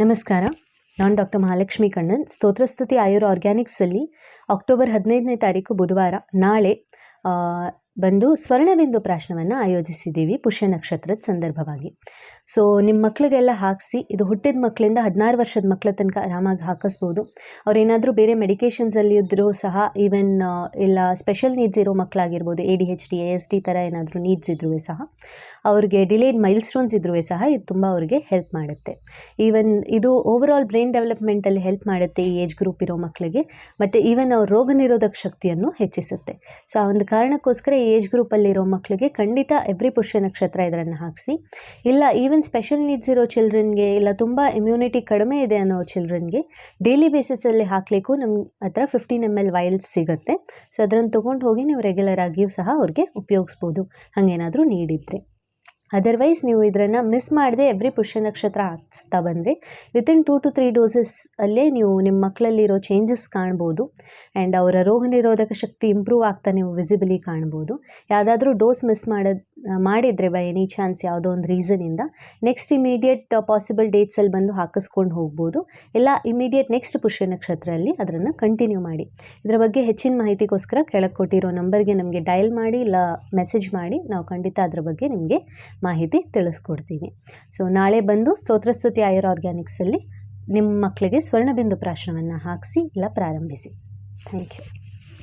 ನಮಸ್ಕಾರ. ನಾನು ಡಾಕ್ಟರ್ ಮಹಾಲಕ್ಷ್ಮಿ ಕಣ್ಣನ್. ಸ್ತೋತ್ರಸ್ತುತಿ ಆಯುರ್ ಆರ್ಗ್ಯಾನಿಕ್ಸಲ್ಲಿ ಅಕ್ಟೋಬರ್ 15ನೇ ತಾರೀಕು ಬುಧವಾರ ನಾಳೆ ಬಂದು ಸ್ವರ್ಣಬಿಂದು ಪ್ರಾಶನವನ್ನು ಆಯೋಜಿಸಿದ್ದೀವಿ ಪುಷ್ಯ ನಕ್ಷತ್ರದ ಸಂದರ್ಭವಾಗಿ. ಸೊ ನಿಮ್ಮ ಮಕ್ಕಳಿಗೆಲ್ಲ ಹಾಕಿಸಿ, ಇದು ಹುಟ್ಟಿದ ಮಕ್ಕಳಿಂದ 16 ವರ್ಷದ ಮಕ್ಕಳ ತನಕ ಆರಾಮಾಗಿ ಹಾಕಿಸ್ಬೋದು. ಅವ್ರೇನಾದರೂ ಬೇರೆ ಮೆಡಿಕೇಷನ್ಸಲ್ಲಿ ಇದ್ದರೂ ಸಹ, ಈವನ್ ಇಲ್ಲ ಸ್ಪೆಷಲ್ ನೀಡ್ಸ್ ಇರೋ ಮಕ್ಕಳಾಗಿರ್ಬೋದು, ADHD ASD ಥರ ಏನಾದರೂ ನೀಡ್ಸ್ ಇದ್ರೂ ಸಹ, ಅವ್ರಿಗೆ ಡಿಲೇಡ್ ಮೈಲ್ ಸ್ಟೋನ್ಸ್ ಇದ್ರೂ ಸಹ ಇದು ತುಂಬ ಅವ್ರಿಗೆ ಹೆಲ್ಪ್ ಮಾಡುತ್ತೆ. ಈವನ್ ಇದು ಓವರಾಲ್ ಬ್ರೈನ್ ಡೆವಲಪ್ಮೆಂಟಲ್ಲಿ ಹೆಲ್ಪ್ ಮಾಡುತ್ತೆ ಈ ಏಜ್ ಗ್ರೂಪ್ ಇರೋ ಮಕ್ಕಳಿಗೆ. ಮತ್ತು ಈವನ್ ಅವ್ರ ರೋಗ ನಿರೋಧಕ ಶಕ್ತಿಯನ್ನು ಹೆಚ್ಚಿಸುತ್ತೆ. ಸೊ ಆ ಒಂದು ಕಾರಣಕ್ಕೋಸ್ಕರ ಈ ಏಜ್ ಗ್ರೂಪಲ್ಲಿರೋ ಮಕ್ಕಳಿಗೆ ಖಂಡಿತ ಎವ್ರಿ ಪುಷ್ಯ ನಕ್ಷತ್ರ ಇದನ್ನು ಹಾಕಿಸಿ. ಇಲ್ಲ ಈವನ್ ಸ್ಪೆಷಲ್ ನೀಡ್ಸ್ ಇರೋ ಚಿಲ್ಡ್ರನ್ಗೆ, ಇಲ್ಲ ತುಂಬ ಇಮ್ಯುನಿಟಿ ಕಡಿಮೆ ಇದೆ ಅನ್ನೋ ಚಿಲ್ಡ್ರನ್ಗೆ ಡೈಲಿ ಬೇಸಿಸಲ್ಲಿ ಹಾಕಲಿಕ್ಕೂ ನಮ್ಮ ಹತ್ರ 15 ml ವೈಲ್ಸ್ ಸಿಗುತ್ತೆ. ಸೊ ಅದನ್ನು ತೊಗೊಂಡು ಹೋಗಿ ನೀವು ರೆಗ್ಯುಲರ್ ಆಗಿಯೂ ಸಹ ಅವ್ರಿಗೆ ಉಪಯೋಗಿಸ್ಬೋದು, ಹಾಗೇನಾದರೂ ನೀಡಿದರೆ. ಅದರ್ವೈಸ್ ನೀವು ಇದನ್ನು ಮಿಸ್ ಮಾಡದೆ ಎವ್ರಿ ಪುಷ್ಯ ನಕ್ಷತ್ರ ಹಾಕಿಸ್ತಾ ಬಂದರೆ ವಿತಿನ್ 2 to 3 ಡೋಸಸ್ ಅಲ್ಲೇ ನೀವು ನಿಮ್ಮ ಮಕ್ಕಳಲ್ಲಿರೋ ಚೇಂಜಸ್ ಕಾಣ್ಬೋದು. ಆ್ಯಂಡ್ ಅವರ ರೋಗ ನಿರೋಧಕ ಶಕ್ತಿ ಇಂಪ್ರೂವ್ ಆಗ್ತಾ ನೀವು ವಿಸಿಬಲಿ ಕಾಣ್ಬೋದು. ಯಾವುದಾದ್ರೂ ಡೋಸ್ ಮಿಸ್ ಮಾಡಿದರೆ ಬೈ ಎನಿ ಚಾನ್ಸ್ ಯಾವುದೋ ಒಂದು ರೀಸನಿಂದ, ನೆಕ್ಸ್ಟ್ ಇಮಿಡಿಯೇಟ್ ಪಾಸಿಬಲ್ ಡೇಟ್ಸಲ್ಲಿ ಬಂದು ಹಾಕಿಸ್ಕೊಂಡು ಹೋಗ್ಬೋದು. ಇಲ್ಲ ಇಮಿಡಿಯೇಟ್ ನೆಕ್ಸ್ಟ್ ಪುಷ್ಯ ನಕ್ಷತ್ರದಲ್ಲಿ ಅದನ್ನು ಕಂಟಿನ್ಯೂ ಮಾಡಿ. ಇದರ ಬಗ್ಗೆ ಹೆಚ್ಚಿನ ಮಾಹಿತಿಗೋಸ್ಕರ ಕೆಳಗೆ ಕೊಟ್ಟಿರೋ ನಂಬರ್ಗೆ ನಮಗೆ ಡಯಲ್ ಮಾಡಿ, ಇಲ್ಲ ಮೆಸೇಜ್ ಮಾಡಿ, ನಾವು ಖಂಡಿತ ಅದರ ಬಗ್ಗೆ ನಿಮಗೆ ಮಾಹಿತಿ ತಿಳಿಸ್ಕೊಡ್ತೀನಿ. ಸೊ ನಾಳೆ ಬಂದು ಸ್ತೋತ್ರಸ್ತುತಿ ಆಯುರ್ ಆರ್ಗ್ಯಾನಿಕ್ಸಲ್ಲಿ ನಿಮ್ಮ ಮಕ್ಕಳಿಗೆ ಸ್ವರ್ಣಬಿಂದು ಪ್ರಾಶನವನ್ನು ಹಾಕಿಸಿ ಇಲ್ಲ ಪ್ರಾರಂಭಿಸಿ. Thank you.